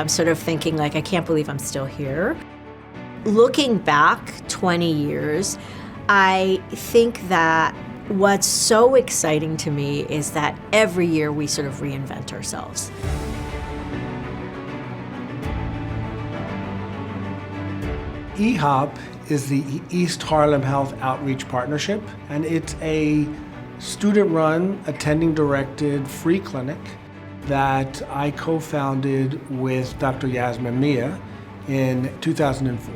I'm sort of thinking like, I can't believe I'm still here. Looking back 20 years, I think that what's so exciting to me is that every year we sort of reinvent ourselves. EHHOP is the East Harlem Health Outreach Partnership, and it's a student-run, attending-directed free clinic that I co-founded with Dr. Yasmin Mia in 2004.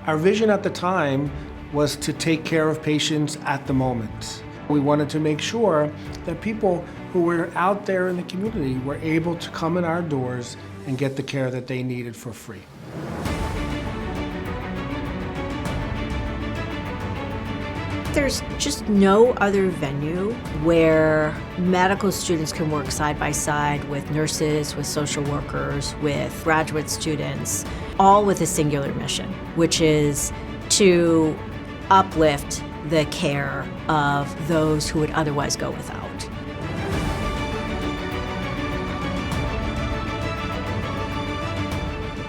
Our vision at the time was to take care of patients at the moment. We wanted to make sure that people who were out there in the community were able to come in our doors and get the care that they needed for free. There's just no other venue where medical students can work side by side with nurses, with social workers, with graduate students, all with a singular mission, which is to uplift the care of those who would otherwise go without.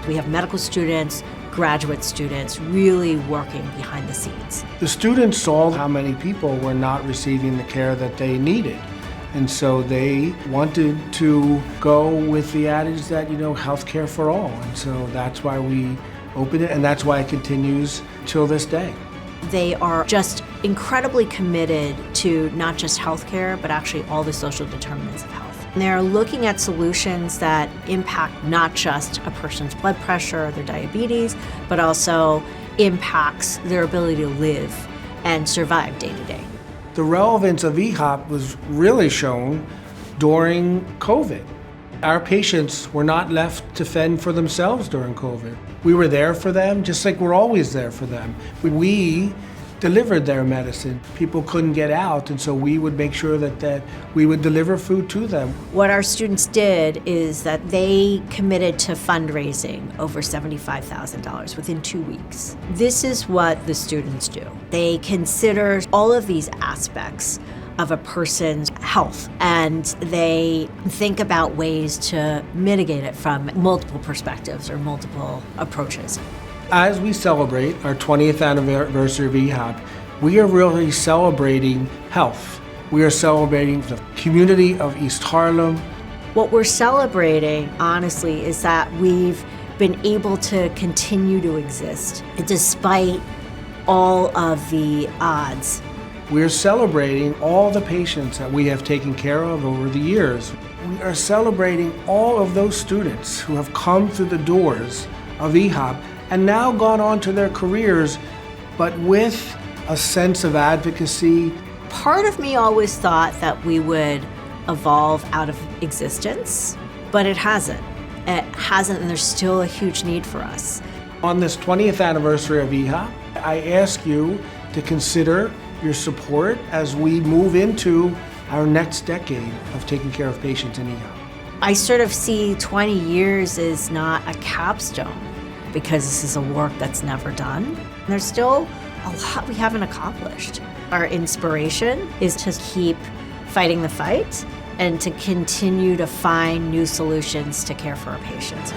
We have medical students, graduate students really working behind the scenes. The students saw how many people were not receiving the care that they needed. And so they wanted to go with the adage that, healthcare for all. And so that's why we opened it, and that's why it continues till this day. They are just incredibly committed to not just healthcare, but actually all the social determinants of health. And they're looking at solutions that impact not just a person's blood pressure or their diabetes, but also impacts their ability to live and survive day to day. The relevance of EHHOP was really shown during COVID. Our patients were not left to fend for themselves during COVID. We were there for them, just like we're always there for them. We delivered their medicine. People couldn't get out, and so we would make sure that we would deliver food to them. What our students did is that they committed to fundraising over $75,000 within 2 weeks. This is what the students do. They consider all of these aspects of a person's health, and they think about ways to mitigate it from multiple perspectives or multiple approaches. As we celebrate our 20th anniversary of EHHOP, we are really celebrating health. We are celebrating the community of East Harlem. What we're celebrating, honestly, is that we've been able to continue to exist despite all of the odds. We're celebrating all the patients that we have taken care of over the years. We are celebrating all of those students who have come through the doors of EHHOP and now gone on to their careers, but with a sense of advocacy. Part of me always thought that we would evolve out of existence, but it hasn't. It hasn't, and there's still a huge need for us. On this 20th anniversary of EHHOP, I ask you to consider your support as we move into our next decade of taking care of patients in EHHOP. I sort of see 20 years as not a capstone, because this is a work that's never done. There's still a lot we haven't accomplished. Our inspiration is to keep fighting the fight and to continue to find new solutions to care for our patients.